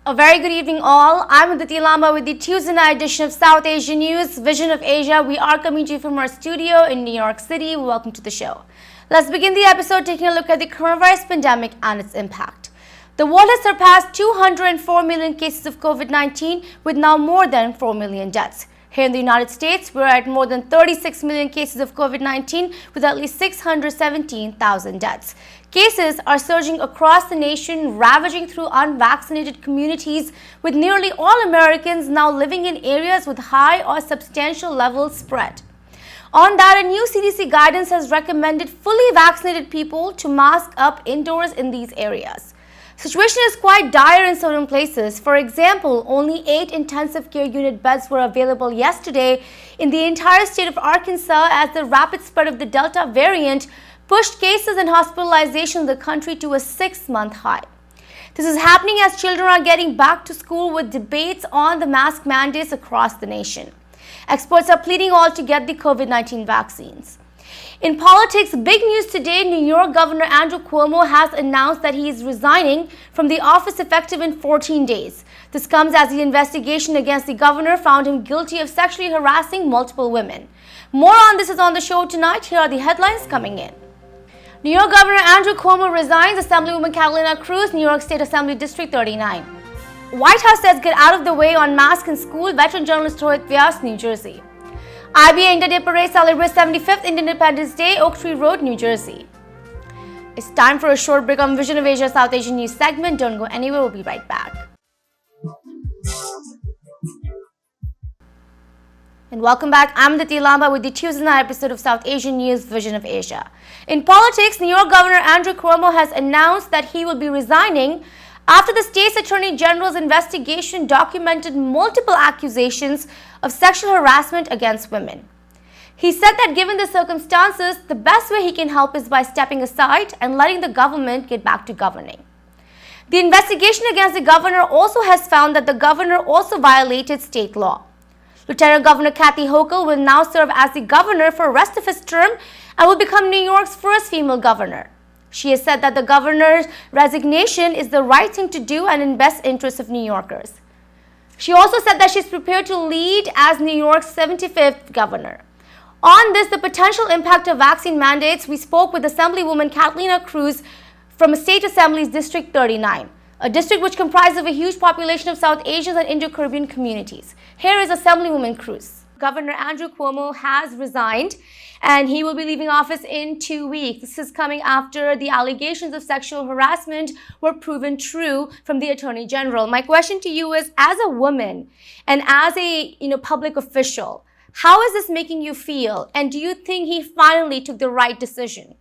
A very good evening all. I'm Aditi Lamba with the Tues edition of South Asian News, Vision of Asia. We are coming to you from our studio in New York City. Welcome to the show. Let's begin the episode taking a look at the coronavirus pandemic and its impact. The world has surpassed 204 million cases of COVID-19 with now more than 4 million deaths. Here in the United States, we're at more than 36 million cases of COVID-19 with at least 617,000 deaths. Cases are surging across the nation, ravaging through unvaccinated communities, with nearly all Americans now living in areas with high or substantial levels spread. On that, a new CDC guidance has recommended fully vaccinated people to mask up indoors in these areas. Situation is quite dire in certain places. For example, only 8 intensive care unit beds were available yesterday in the entire state of Arkansas as the rapid spread of the Delta variant pushed cases and hospitalization in the country to a 6-month high. This is happening as children are getting back to school with debates on the mask mandates across the nation. Experts are pleading all to get the COVID-19 vaccines. In politics, big news today, New York Governor Andrew Cuomo has announced that he is resigning from the office effective in 14 days. This comes as the investigation against the governor found him guilty of sexually harassing multiple women. More on this is on the show tonight. Here are the headlines coming in. New York Governor Andrew Cuomo resigns. Assemblywoman Catalina, Cruz, New York State Assembly District 39. White House says get out of the way on mask in school. Veteran journalist Rohit, Vyas, New Jersey. IBA India Day Parade celebrates 75th Independence Day, Oak Tree Road, New Jersey. It's time for a short break on Vision of Asia South Asian News segment. Don't go anywhere, we'll be right back. And welcome back. I'm Aditi Lamba with the Tues episode of South Asian News, Vision of Asia. In politics, New York Governor Andrew Cuomo has announced that he will be resigning after the state's Attorney General's investigation documented multiple accusations of sexual harassment against women. He said that given the circumstances, the best way he can help is by stepping aside and letting the government get back to governing. The investigation against the governor also has found that the governor also violated state law. Lieutenant Governor Kathy Hochul will now serve as the governor for the rest of his term and will become New York's first female governor. She has said that the governor's resignation is the right thing to do and in best interest of New Yorkers. She also said that she is prepared to lead as New York's 75th governor. On this, the potential impact of vaccine mandates, we spoke with Assemblywoman Catalina, Cruz from State Assembly's District 39, a district which comprises of a huge population of South Asian and Indo-Caribbean communities. Here is Assemblywoman Cruz. Governor Andrew Cuomo has resigned and he will be leaving office in 2 weeks. This is coming after the allegations of sexual harassment were proven true from the Attorney General. My question to you is, as a woman and as a public official, how is this making you feel? And do you think he finally took the right decision?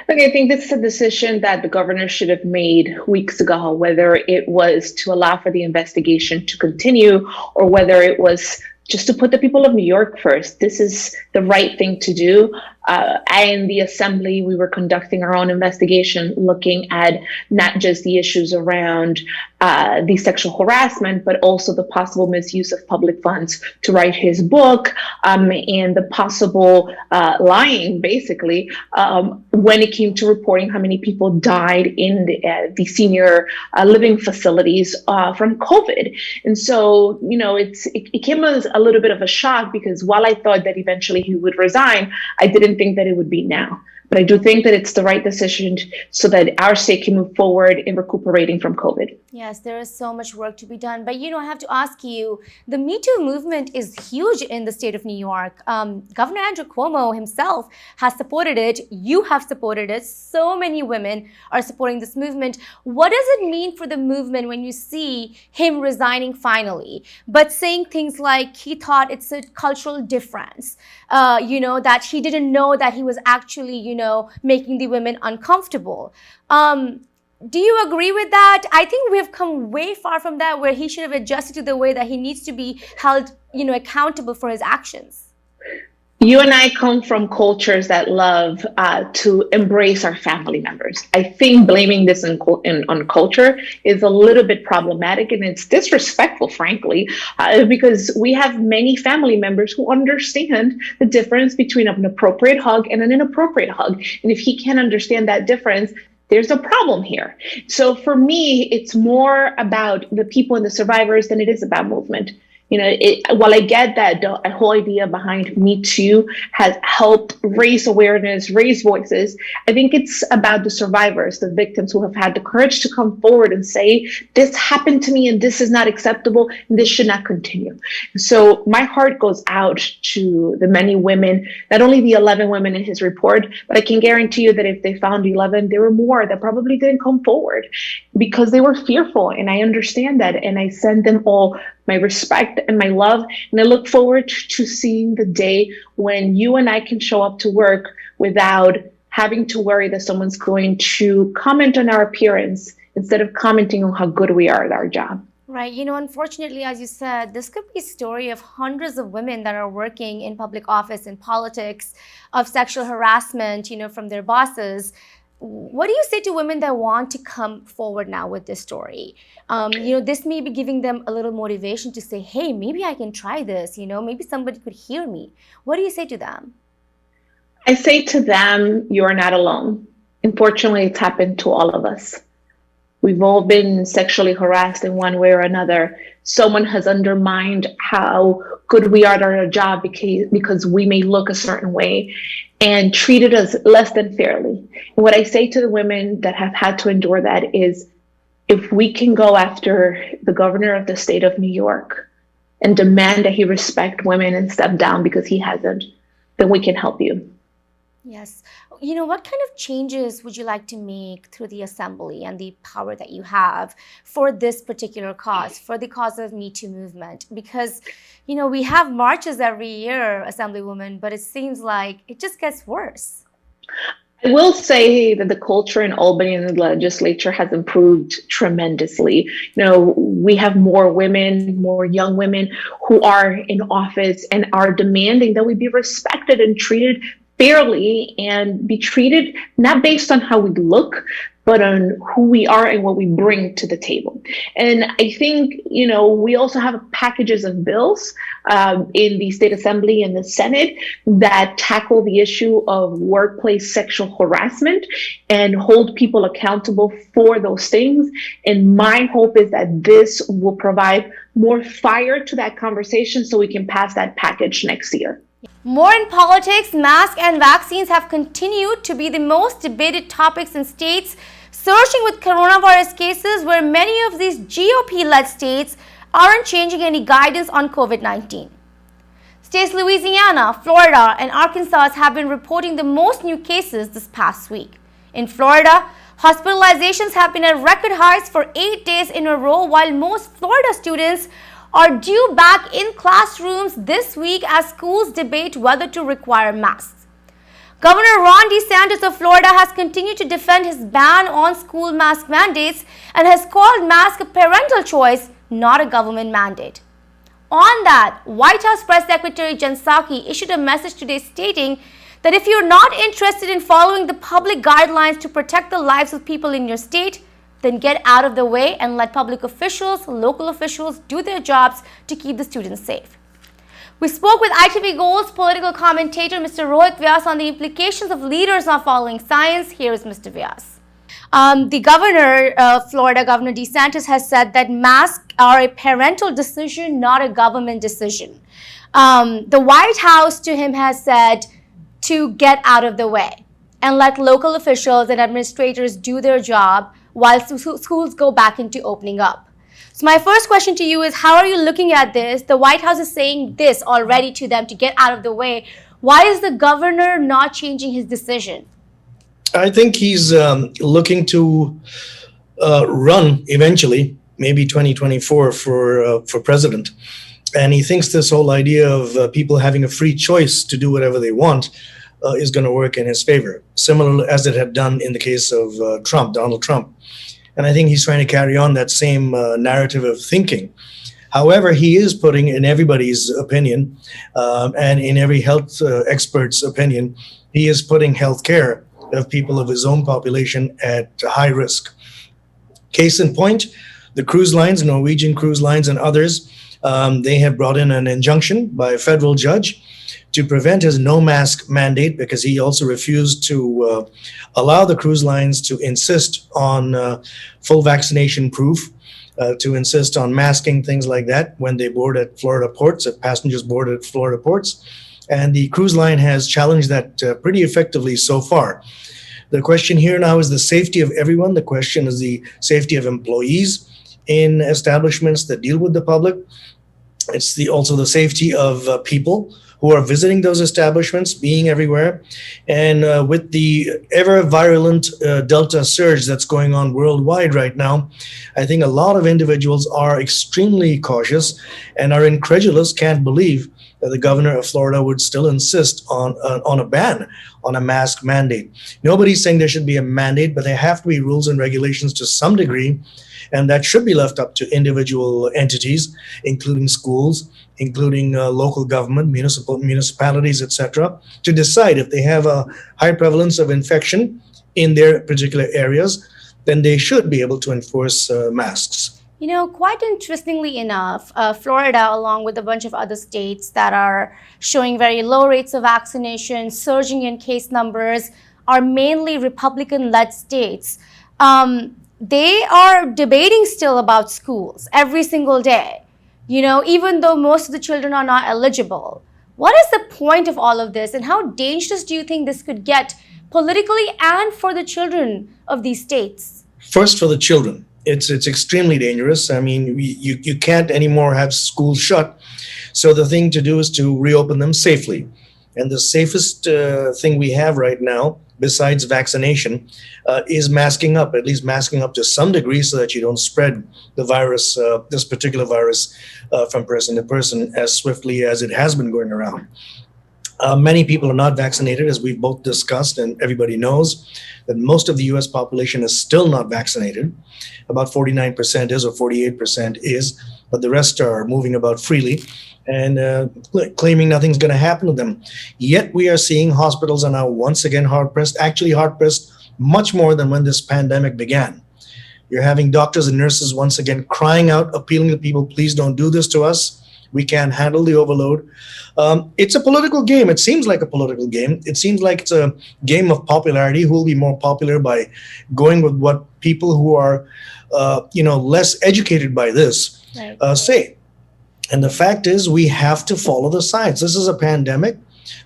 Look, I think this is a decision that the governor should have made weeks ago, whether it was to allow for the investigation to continue or whether it was just to put the people of New York first. This is the right thing to do. In the assembly, we were conducting our own investigation, looking at not just the issues around the sexual harassment, but also the possible misuse of public funds to write his book, and the possible lying, basically, when it came to reporting how many people died in the senior living facilities from COVID. And so, it came as a little bit of a shock, because while I thought that eventually he would resign, I didn't think that it would be now. But I do think that it's the right decision so that our state can move forward in recuperating from COVID. Yes, there is so much work to be done. But, I have to ask you, the Me Too movement is huge in the state of New York. Governor Andrew Cuomo himself has supported it. You have supported it. So many women are supporting this movement. What does it mean for the movement when you see him resigning finally, but saying things like he thought it's a cultural difference, that he didn't know that he was actually, making the women uncomfortable? Do you agree with that? I think we've come way far from that, where he should have adjusted to the way that he needs to be held, accountable for his actions. You and I come from cultures that love to embrace our family members. I think blaming this on culture is a little bit problematic, and it's disrespectful, frankly, because we have many family members who understand the difference between an appropriate hug and an inappropriate hug. And if he can't understand that difference, there's a problem here. So for me, it's more about the people and the survivors than it is about movement. While I get that the whole idea behind Me Too has helped raise awareness, raise voices, I think it's about the survivors, the victims who have had the courage to come forward and say, this happened to me and this is not acceptable and this should not continue. So my heart goes out to the many women, not only the 11 women in his report, but I can guarantee you that if they found 11, there were more that probably didn't come forward because they were fearful. And I understand that. And I send them all my respect and my love. And I look forward to seeing the day when you and I can show up to work without having to worry that someone's going to comment on our appearance instead of commenting on how good we are at our job. Right. Unfortunately, as you said, this could be a story of hundreds of women that are working in public office, in politics, of sexual harassment, from their bosses. What do you say to women that want to come forward now with this story? This may be giving them a little motivation to say, hey, maybe I can try this. Maybe somebody could hear me. What do you say to them? I say to them, you are not alone. Unfortunately, it's happened to all of us. We've all been sexually harassed in one way or another. Someone has undermined how good we are at our job because we may look a certain way and treated us less than fairly. And what I say to the women that have had to endure that is, if we can go after the governor of the state of New York and demand that he respect women and step down because he hasn't, then we can help you. Yes. What kind of changes would you like to make through the assembly and the power that you have for this particular cause, for the cause of Me Too movement? Because, we have marches every year, Assemblywoman, but it seems like it just gets worse. I will say that the culture in Albany and the legislature has improved tremendously. We have more women, more young women who are in office and are demanding that we be respected and treated fairly and be treated not based on how we look, but on who we are and what we bring to the table. And I think, we also have packages of bills in the state assembly and the Senate that tackle the issue of workplace sexual harassment and hold people accountable for those things. And my hope is that this will provide more fire to that conversation so we can pass that package next year. More in politics, masks and vaccines have continued to be the most debated topics in states surging with coronavirus cases, where many of these GOP-led states aren't changing any guidance on COVID-19. States Louisiana, Florida, and Arkansas have been reporting the most new cases this past week. In Florida, hospitalizations have been at record highs for 8 days in a row, while most Florida students are due back in classrooms this week as schools debate whether to require masks. Governor Ron DeSantis of Florida has continued to defend his ban on school mask mandates and has called mask a parental choice, not a government mandate. On that, White House Press Secretary Jen Psaki issued a message today stating that if you're not interested in following the public guidelines to protect the lives of people in your state, then get out of the way and let public officials, local officials do their jobs to keep the students safe. We spoke with ITV Gold's political commentator, Mr. Rohit Vyas, on the implications of leaders not following science. Here is Mr. Vyas. The governor of Florida, Governor DeSantis, has said that masks are a parental decision, not a government decision. The White House to him has said to get out of the way. and let local officials and administrators do their job while schools go back into opening up. So my first question to you is, how are you looking at this? The White House is saying this already to them to get out of the way. Why is the governor not changing his decision? I think he's looking to run eventually, maybe 2024 for president. And he thinks this whole idea of people having a free choice to do whatever they want is going to work in his favor, similar as it had done in the case of Donald Trump. And I think he's trying to carry on that same narrative of thinking. However, he is putting, in everybody's opinion, and in every health expert's opinion, he is putting healthcare of people of his own population at high risk. Case in point, the cruise lines, Norwegian Cruise Lines and others, they have brought in an injunction by a federal judge to prevent his no mask mandate, because he also refused to allow the cruise lines to insist on full vaccination proof, to insist on masking, things like that, when they board at Florida ports, if passengers board at Florida ports. And the cruise line has challenged that pretty effectively so far. The question here now is the safety of everyone. The question is the safety of employees in establishments that deal with the public. It's also the safety of people who are visiting those establishments, being everywhere. And with the ever virulent Delta surge that's going on worldwide right now, I think a lot of individuals are extremely cautious and are incredulous, can't believe that the governor of Florida would still insist on a ban on a mask mandate. Nobody's saying there should be a mandate, but there have to be rules and regulations to some degree, and that should be left up to individual entities, including schools, including local government, municipalities, etc., to decide if they have a high prevalence of infection in their particular areas, then they should be able to enforce masks. You know, quite interestingly enough, Florida, along with a bunch of other states that are showing very low rates of vaccination, surging in case numbers, are mainly Republican-led states. They are debating still about schools every single day, you know, even though most of the children are not eligible. What is the point of all of this, and how dangerous do you think this could get politically and for the children of these states? First, for the children. It's extremely dangerous. I mean, you can't anymore have schools shut. So the thing to do is to reopen them safely. And the safest thing we have right now, besides vaccination, is masking up, at least masking up to some degree, so that you don't spread the virus, this particular virus, from person to person as swiftly as it has been going around. Many people are not vaccinated, as we've both discussed, and everybody knows that most of the US population is still not vaccinated. About 49% is, or 48% is, but the rest are moving about freely and claiming nothing's going to happen to them. Yet we are seeing hospitals are now once again hard-pressed, actually hard-pressed much more than when this pandemic began. You're having doctors and nurses once again crying out, appealing to people, please don't do this to us. We can't handle the overload. It's a political game. It seems like a political game. It seems like it's a game of popularity. Who will be more popular by going with what people who are, less educated by this say. And the fact is, we have to follow the science. This is a pandemic.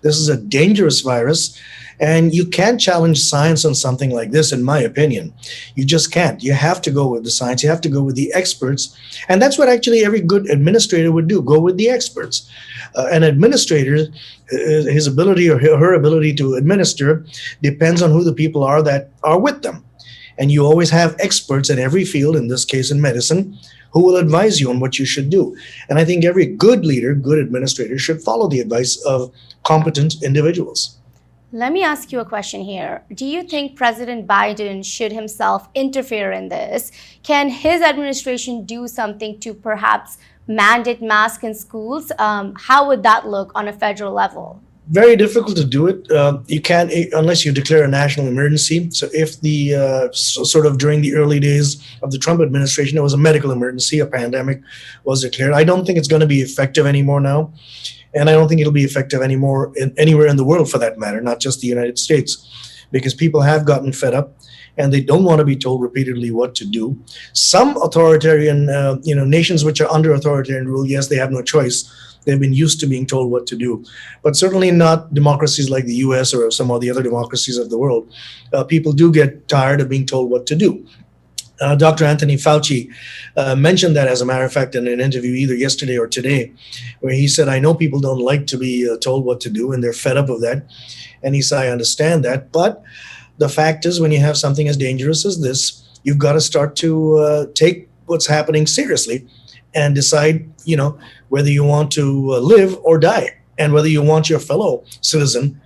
This is a dangerous virus. And you can't challenge science on something like this, in my opinion. You just can't. You have to go with the science. You have to go with the experts. And that's what actually every good administrator would do, go with the experts. An administrator, his ability or her ability to administer depends on who the people are that are with them. And you always have experts in every field, in this case in medicine, who will advise you on what you should do. And I think every good leader, good administrator, should follow the advice of competent individuals. Let me ask you a question here. Do you think President Biden should himself interfere in this? Can his administration do something to perhaps mandate masks in schools? How would that look on a federal level? Very difficult to do it. You can't, unless you declare a national emergency. So if sort of during the early days of the Trump administration, there was a medical emergency, a pandemic was declared. I don't think it's going to be effective anymore now. And I don't think it'll be effective anymore anywhere in the world, for that matter, not just the United States, because people have gotten fed up and they don't want to be told repeatedly what to do. Some authoritarian, nations which are under authoritarian rule, yes, they have no choice. They've been used to being told what to do, but certainly not democracies like the US or some of the other democracies of the world. People do get tired of being told what to do. Dr. Anthony Fauci mentioned that, as a matter of fact, in an interview either yesterday or today, where he said, I know people don't like to be told what to do, and they're fed up of that. And he said, I understand that. But the fact is, when you have something as dangerous as this, you've got to start to take what's happening seriously and decide, whether you want to live or die, and whether you want your fellow citizen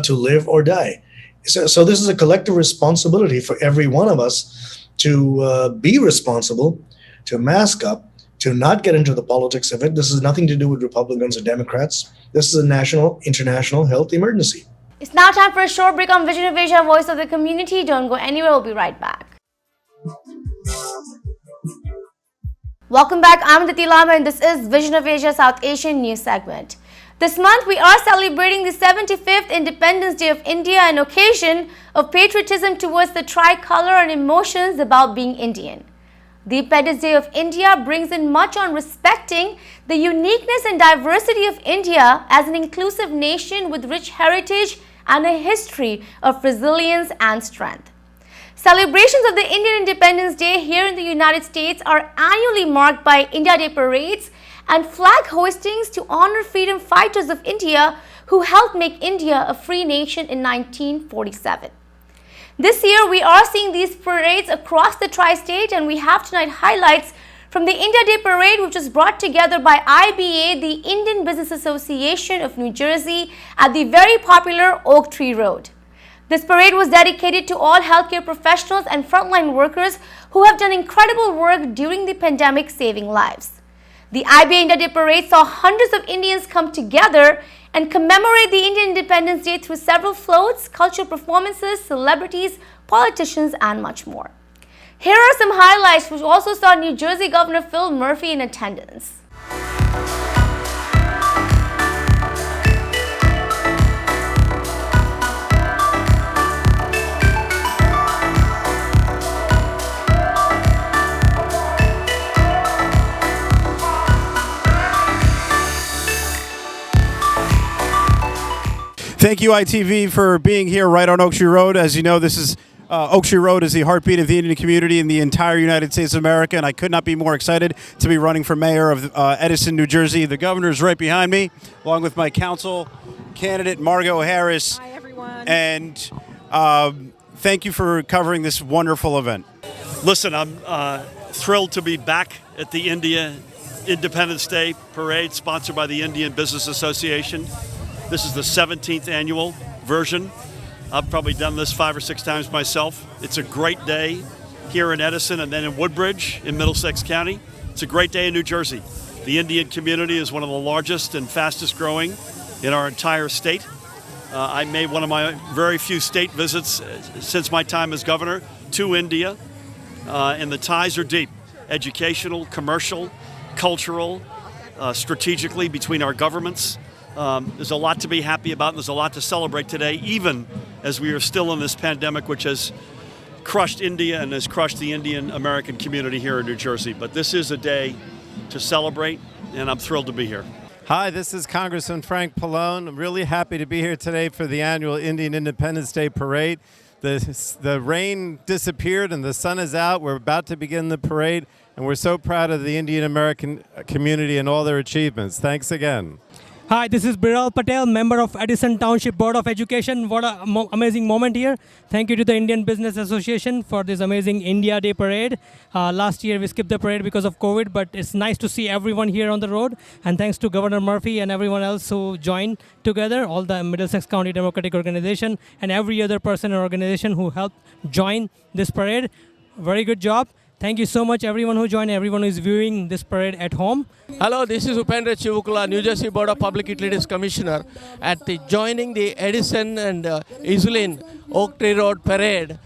to live or die. So this is a collective responsibility for every one of us to be responsible, to mask up, to not get into the politics of it. This has nothing to do with Republicans or Democrats. This is a national, international health emergency. It's now time for a short break on Vision of Asia, Voice of the Community. Don't go anywhere. We'll be right back. Welcome back. I'm Aditi Lama, and this is Vision of Asia South Asian News segment. This month, we are celebrating the 75th Independence Day of India, an occasion of patriotism towards the tricolor and emotions about being Indian. The Independence Day of India brings in much on respecting the uniqueness and diversity of India as an inclusive nation with rich heritage and a history of resilience and strength. Celebrations of the Indian Independence Day here in the United States are annually marked by India Day parades and flag hoistings to honor freedom fighters of India who helped make India a free nation in 1947. This year, we are seeing these parades across the tri-state, and we have tonight highlights from the India Day Parade, which was brought together by IBA, the Indian Business Association of New Jersey, at the very popular Oak Tree Road. This parade was dedicated to all healthcare professionals and frontline workers who have done incredible work during the pandemic, saving lives. The IBA India Day Parade saw hundreds of Indians come together and commemorate the Indian Independence Day through several floats, cultural performances, celebrities, politicians, and much more. Here are some highlights, which also saw New Jersey Governor Phil Murphy in attendance. Thank you, ITV, for being here right on Oak Tree Road. As you know, this is Oak Tree Road is the heartbeat of the Indian community in the entire United States of America, and I could not be more excited to be running for mayor of Edison, New Jersey. The governor is right behind me, along with my council candidate, Margot Harris. Hi, everyone. And thank you for covering this wonderful event. Listen, I'm thrilled to be back at the India Independence Day Parade, sponsored by the Indian Business Association. This is the 17th annual version. I've probably done this 5 or 6 times myself. It's a great day here in Edison and then in Woodbridge in Middlesex County. It's a great day in New Jersey. The Indian community is one of the largest and fastest growing in our entire state. I made one of my very few state visits since my time as governor to India, and the ties are deep. Educational, commercial, cultural, strategically between our governments. There's a lot to be happy about, and there's a lot to celebrate today, even as we are still in this pandemic, which has crushed India and has crushed the Indian American community here in New Jersey. But this is a day to celebrate, and I'm thrilled to be here. Hi, this is Congressman Frank Pallone. I'm really happy to be here today for the annual Indian Independence Day Parade. The rain disappeared and the sun is out. We're about to begin the parade, and we're so proud of the Indian American community and all their achievements. Thanks again. Hi, this is Biral Patel, member of Edison Township Board of Education. What an amazing moment here. Thank you to the Indian Business Association for this amazing India Day Parade. Last year we skipped the parade because of COVID, but it's nice to see everyone here on the road. And thanks to Governor Murphy and everyone else who joined together, all the Middlesex County Democratic Organization and every other person or organization who helped join this parade. Very good job. Thank you so much, everyone who joined, everyone who is viewing this parade at home. Hello, this is Upendra Chivukula, New Jersey Board of Public Utilities Commissioner, at joining the Edison and Isulin Oak Tree Road Parade.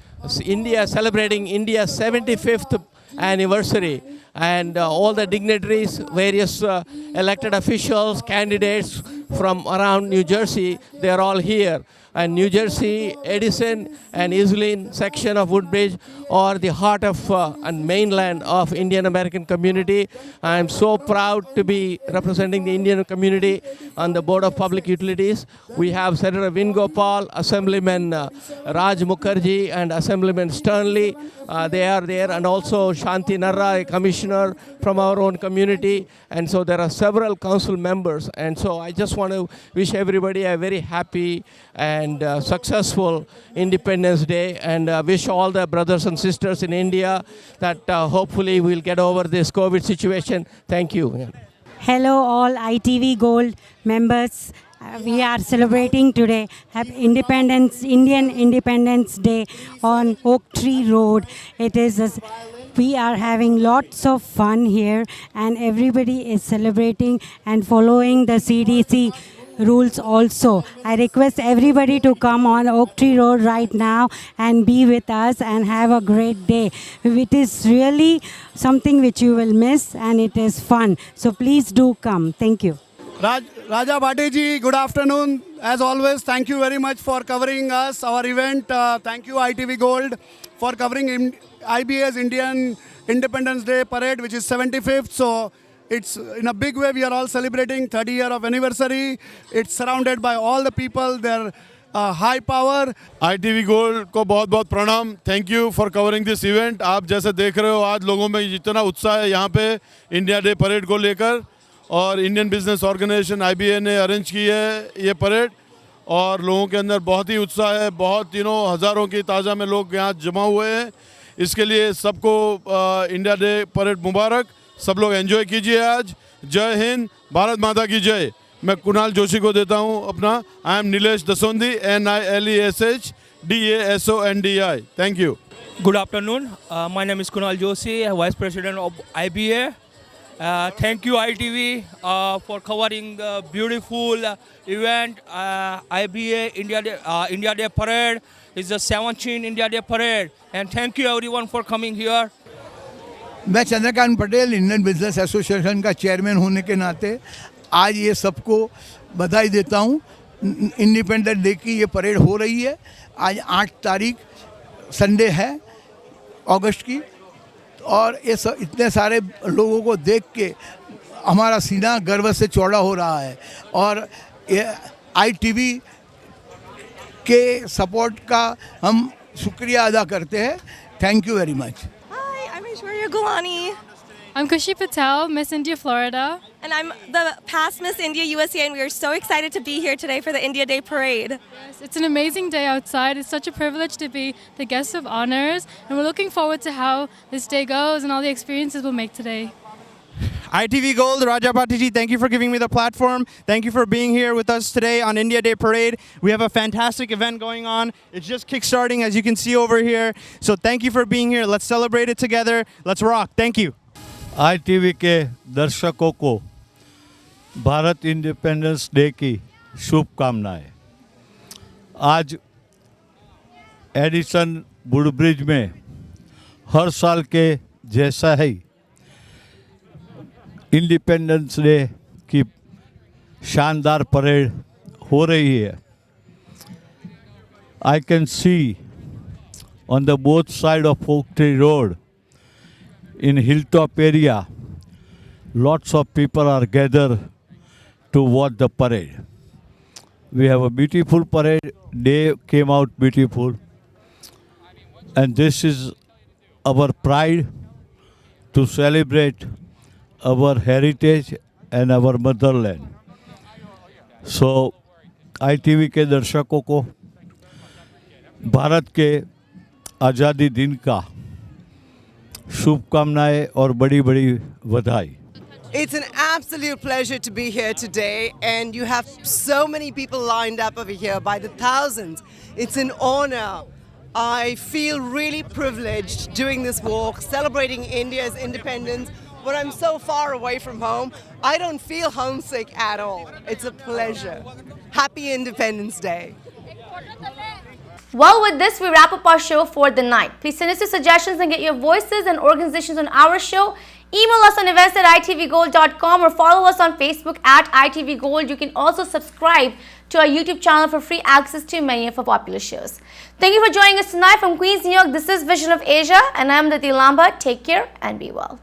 India celebrating India's 75th anniversary, and all the dignitaries, various elected officials, candidates from around New Jersey, they are all here. and New Jersey, Edison, and Iselin section of Woodbridge are the heart of and mainland of Indian American community. I am so proud to be representing the Indian community on the Board of Public Utilities. We have Senator Vingopal, Assemblyman Raj Mukherjee, and Assemblyman Sternly. They are there, and also Shanti Narra, a commissioner from our own community. And so there are several council members. And so I just want to wish everybody a very happy and successful Independence Day, and wish all the brothers and sisters in India that hopefully we'll get over this COVID situation. Thank you. Hello all ITV Gold members. We are celebrating today Indian Independence Day on Oak Tree Road. We are having lots of fun here, and everybody is celebrating and following the CDC rules also. I request everybody to come on Oak Tree Road right now and be with us and have a great day. It is really something which you will miss, and it is fun. So please do come. Thank you. Raja Bhate ji, good afternoon. As always, thank you very much for covering us, our event. Thank you ITV Gold for covering IBA's Indian Independence Day Parade, which is 75th. So it's in a big way, we are all celebrating 30 year of anniversary. It's surrounded by all the people, their high power. ITV Gold को बहुत बहुत प्रणाम. Thank you for covering this event. आप जैसे देख रहे हो आज लोगों में जितना उत्साह है यहाँ पे इंडिया डे परेड को लेकर, और इंडियन बिजनेस ऑर्गेनाइजेशन IBA ने अरेंज की है ये परेड, और लोगों के अंदर बहुत ही उत्साह है. बहुत हज़ारों की ताज़ा में लोग यहाँ जमा हुए हैं. इसके लिए सबको इंडिया डे परेड मुबारक. सब लोग एंजॉय कीजिए आज. जय हिंद, भारत माता की जय. मैं कुणाल जोशी को देता हूँ अपना. I am Nilesh Dasondi, NILESH DASONDI. Thank you. Good afternoon. My name is Kunal Joshi, Vice President of IBA. Thank you ITV for covering the beautiful event. IBA India Day Parade is the 17th India Day Parade, and thank you everyone for coming here. मैं Chandrakant Patel Indian business association का chairman होने के नाते आज ये सबको बधाई देता हूँ. इंडिपेंडेंस डे की ये परेड हो रही है. आज 8 तारीख संडे है अगस्त की, और ये इतने सारे लोगों को देख के हमारा सीना गर्व से चौड़ा हो रहा है. और ये ITV के सपोर्ट का हम शुक्रिया अदा करते हैं. Thank you very much. Gulani. I'm Kushi Patel, Miss India Florida. And I'm the past Miss India USA, and we are so excited to be here today for the India Day Parade. Yes, it's an amazing day outside. It's such a privilege to be the guest of honors, and we're looking forward to how this day goes and all the experiences we'll make today. ITV Gold, Raja Bhattiji, thank you for giving me the platform. Thank you for being here with us today on India Day Parade. We have a fantastic event going on. It's just kickstarting, as you can see over here. So thank you for being here. Let's celebrate it together. Let's rock. Thank you. ITV के दर्शकों को Bharat independence day की शुभकामनाएं. आज Edison Woodbridge में हर साल के जैसा ही इंडिपेंडेंस डे की शानदार परेड हो रही है. I can see on the both side of Oak Tree Road in Hilltop area, lots of people are gathered to watch the parade. We have a beautiful parade. Day came out beautiful, and this is our pride to celebrate our heritage and our motherland. So ITV के दर्शकों को भारत के आज़ादी दिन का शुभकामनाएं और बड़ी-बड़ी बधाई. It's an absolute pleasure to be here today, and you have so many people lined up over here by the thousands. It's an honor. I feel really privileged doing this walk, celebrating India's independence. When I'm so far away from home, I don't feel homesick at all. It's a pleasure. Happy Independence Day. Well, with this, we wrap up our show for the night. Please send us your suggestions and get your voices and organizations on our show. Email us on events@itvgold.com or follow us on Facebook @itvgold. You can also subscribe to our YouTube channel for free access to many of our popular shows. Thank you for joining us tonight from Queens, New York. This is Vision of Asia, and I'm Aditi Lamba. Take care and be well.